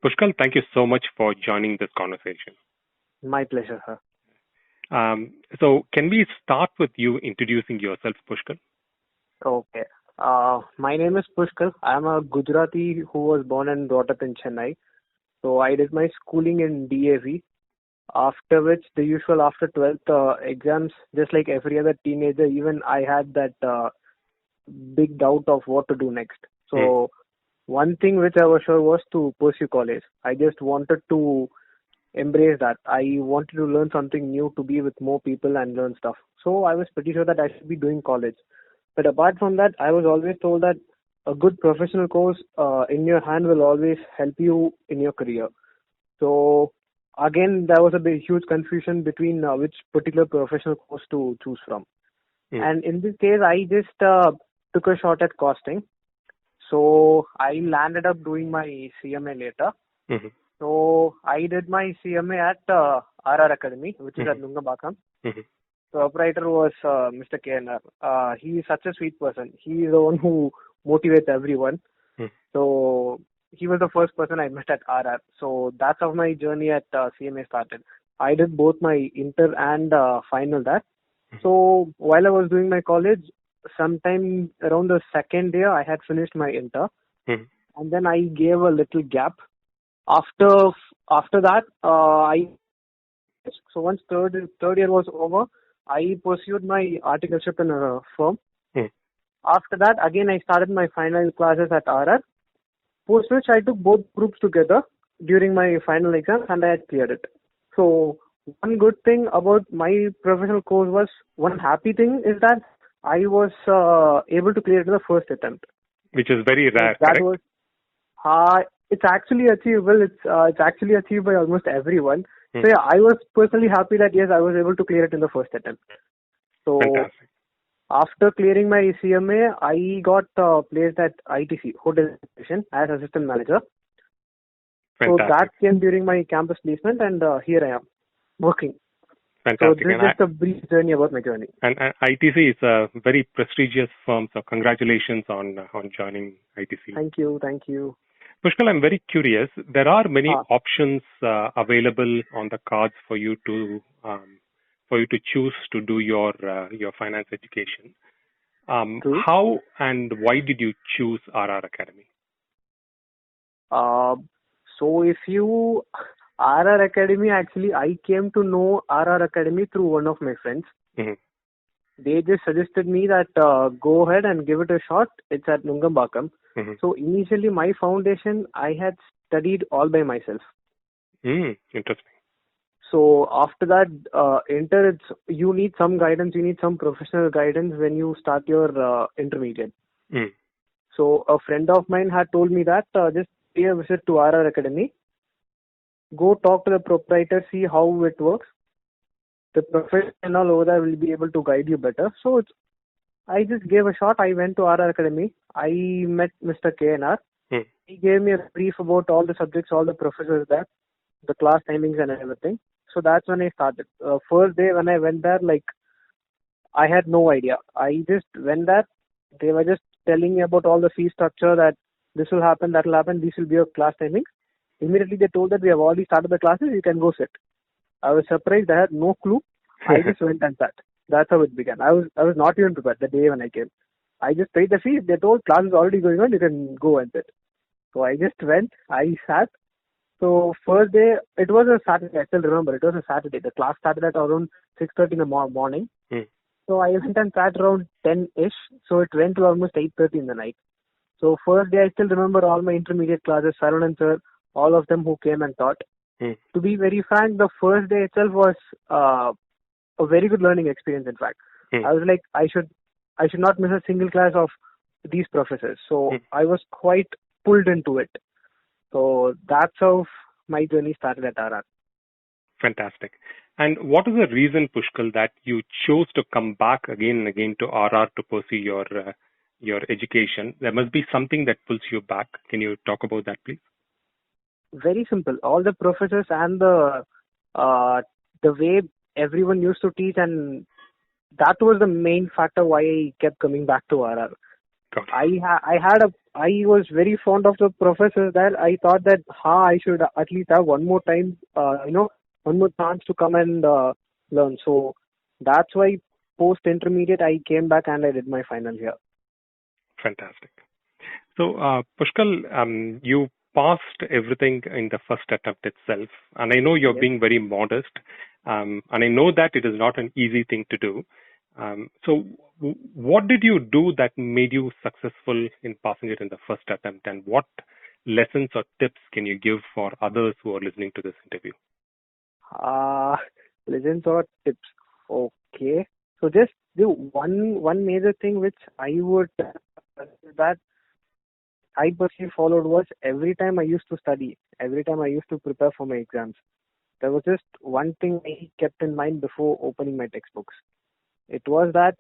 Pushkal, thank you so much for joining this conversation. My pleasure, sir. So, can we start with you introducing yourself, Pushkal? Okay. My name is Pushkal. I am a Gujarati who was born and brought up in Chennai. So I did my schooling in DAV. After which, the usual after 12th exams, just like every other teenager, even I had that big doubt of what to do next. Hmm. So one thing which I was sure was to pursue college. I just wanted to embrace that. I wanted to learn something new, to be with more people and learn stuff. So I was pretty sure that I should be doing college. But apart from that, I was always told that a good professional course in your hand will always help you in your career. So again, there was a big, huge confusion between which particular professional course to choose from. Hmm. And in this case, I just took a shot at costing. So I landed up doing my CMA later. Hmm. So I did my CMA at RR Academy, which is at Hmm. Nungambakam. Hmm. The operator was Mr. KNR. He is such a sweet person. He is the one who motivates everyone. Hmm. So he was the first person I met at RR. So that's how my journey at CMA started. I did both my inter and final that. So while I was doing my college, sometime around the second year, I had finished my inter, Hmm. and then I gave a little gap. After after that, I so once third year was over, I pursued my articleship in a firm. Hmm. After that, again I started my final classes at RR. Post which I took both groups together during my final exam and I had cleared it. So one good thing about my professional course was, one happy thing is that I was able to clear it in the first attempt. Which is very So rare, that correct? was it's actually achievable. It's actually achieved by almost everyone. Hmm. So yeah, I was personally happy that yes, I was able to clear it in the first attempt. So Fantastic. after clearing my CMA, I got placed at ITC Hotel Station as assistant manager. So that Fantastic. came during my campus placement, and here I am working. So Fantastic. this is just a brief journey about my journey. And ITC is a very prestigious firm, so congratulations on joining ITC. Thank you, thank you. Pushkal, I'm very curious. There are many Ah. options available on the cards for you to choose to do your finance education. True. How and why did you choose RR Academy? So if you RR Academy, actually I came to know RR Academy through one of my friends. Mhm. They just suggested me that go ahead and give it a shot. It's at Nungambakam. Mhm. So initially my foundation I had studied all by myself. Interesting. So after that, you need some guidance, you need some professional guidance when you start your intermediate. Mm. So a friend of mine had told me that just pay a visit to RR Academy, go talk to the proprietor, see how it works. The professional over there will be able to guide you better. So I just gave a shot. I went to RR Academy. I met Mr. KNR. Mm. He gave me a brief about all the subjects, all the professors there, the class timings and everything. So that's when I started. First day when I went there, like, I had no idea. I just went there. They were just telling me about all the fee structure, that this will happen, that will happen, these will be your class timings. Immediately they told that we have already started the classes, you can go sit. I was surprised. I had no clue. I just went and sat. That's how it began. I was not even prepared the day when I came. I just paid the fee. They told class is already going on, you can go and sit. So I just went. I sat. So first day, it was a Saturday. I still remember. It was a Saturday. The class started at around 6:30 in the morning. Mm. So I went and sat around 10-ish. So it went to almost 8:30 in the night. So first day, I still remember all my intermediate classes, Saranand sir, all of them who came and taught. Mm. To be very frank, the first day itself was a very good learning experience. In fact, Mm. I was like, I should not miss a single class of these professors. So Mm. I was quite pulled into it. So that's how my journey started at RR. Fantastic. And what is the reason, Pushkal, that you chose to come back again and again to RR to pursue your education? There must be something that pulls you back. Can you talk about that, please? Very simple. All the professors and the way everyone used to teach, and that was the main factor why I kept coming back to RR. Got it. I was very fond of the professor that I thought that I should at least have one more time, one more chance to come and learn. So that's why post intermediate I came back and I did my final here. Fantastic. So, Pushkal, you passed everything in the first attempt itself, and I know you're Yes. being very modest, and I know that it is not an easy thing to do. So, what did you do that made you successful in passing it in the first attempt, and what lessons or tips can you give for others who are listening to this interview? Uh, Lessons or tips. Okay. So just the one major thing which I would that I personally followed was every time I used to study, every time I used to prepare for my exams, there was just one thing I kept in mind before opening my textbooks. It was that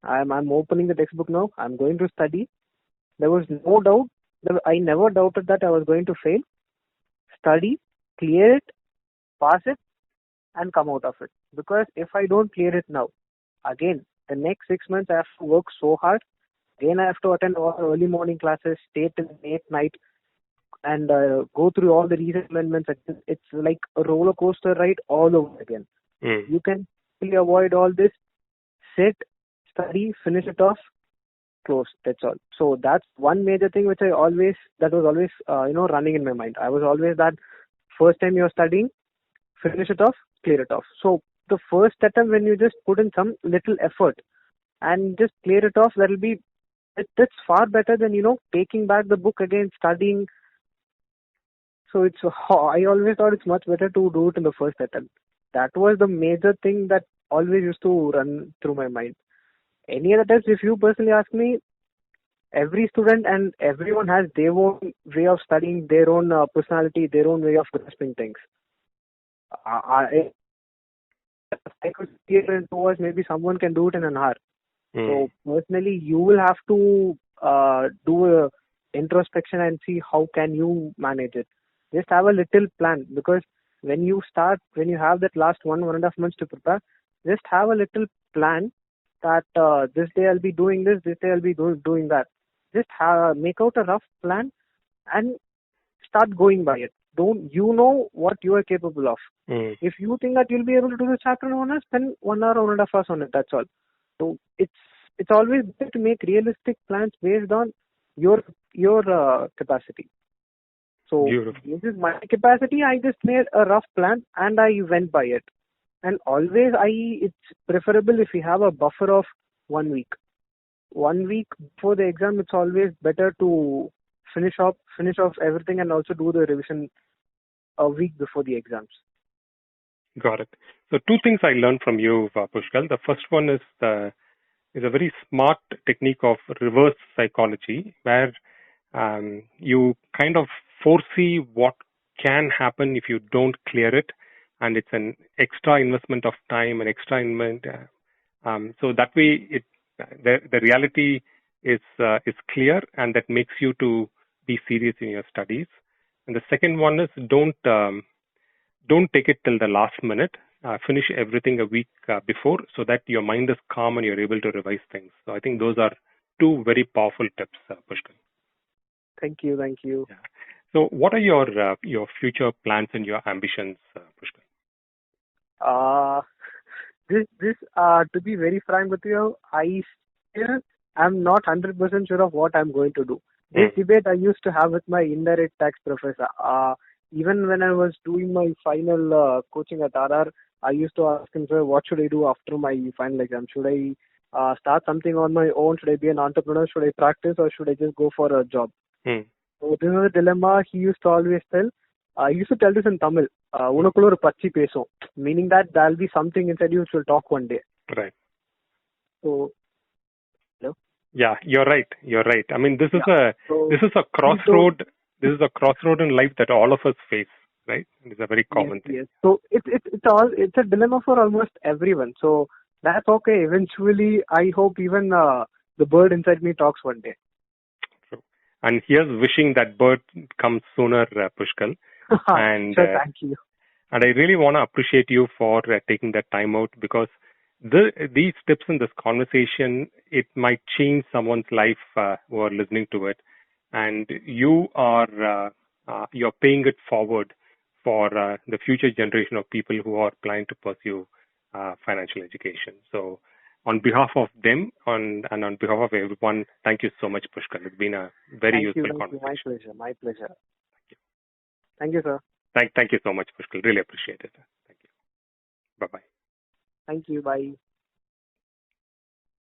I'm opening the textbook now. I'm going to study. There was no doubt. I never doubted that I was going to fail. Study, clear it, pass it, and come out of it. Because if I don't clear it now, again, the next 6 months I have to work so hard. Again, I have to attend all the early morning classes, stay till late night, and go through all the recent amendments. It's like a roller coaster ride all over again. You can really avoid all this. Sit, study, finish it off, close. That's all. So that's one major thing which that was always running in my mind. I was always that first time you're studying, finish it off, clear it off. So the first attempt, when you just put in some little effort and just clear it off, that's far better than taking back the book again, studying. So I always thought it's much better to do it in the first attempt. That was the major thing that always used to run through my mind. Any other tests, if you personally ask me, every student and everyone has their own way of studying, their own personality, their own way of grasping things. I could see it in 2 hours, maybe someone can do it in an hour. So personally, you will have to do a introspection and see how can you manage it. Just have a little plan, because when you have that last 1.5 months to prepare, just have a little plan that this day I'll be doing this day I'll be doing that. Just make out a rough plan and start going by it. You know what you are capable of. If you think that you'll be able to do the chapter in 1 hour, spend 1 hour, 1.5 hours on it. That's all. So it's always better to make realistic plans based on your capacity. So this is my capacity. I just made a rough plan and I went by it. And always it's preferable if you have a buffer of 1 week. 1 week before the exam, it's always better to finish off everything and also do the revision a week before the exams. Got it. So 2 things I learned from you, Pushkal. The first one is a very smart technique of reverse psychology, where you kind of foresee what can happen if you don't clear it, and it's an extra investment of time and extra investment. So that way, the reality is clear, and that makes you to be serious in your studies. And the second one is don't take it till the last minute. Finish everything a week before, so that your mind is calm and you're able to revise things. So I think those are 2 very powerful tips, Pushkal. Thank you. Yeah. So what are your future plans and your ambitions, Pushkal? To be very frank with you, I still am not 100% sure of what I'm going to do. This debate I used to have with my indirect tax professor. Even when I was doing my final coaching at RR, I used to ask him, sir, what should I do after my final exam? Should I start something on my own? Should I be an entrepreneur? Should I practice, or should I just go for a job? So this is a dilemma he used to always tell. I used to tell this in Tamil. Unakulla oru pachi pesum, meaning that there'll be something inside you which will talk one day. Right. So, hello? Yeah, you're right. I mean, this is a crossroad. This is a crossroad in life that all of us face, right? It's a very common thing. Yes. So it's a dilemma for almost everyone. So that's okay. Eventually, I hope even the bird inside me talks one day. True. And here's wishing that bird comes sooner, Pushkal. And sure, thank you. And I really want to appreciate you for taking that time out, because these tips in this conversation, it might change someone's life who are listening to it, and you're paying it forward for the future generation of people who are planning to pursue financial education. So, on behalf of them and on behalf of everyone, thank you so much, Pushkar. It's been a very Thank you. useful Thank you. My conversation. pleasure. My pleasure. Thank you, sir. Thank you so much, Pushkar. Really appreciate it. Thank you. Bye bye. Thank you. Bye.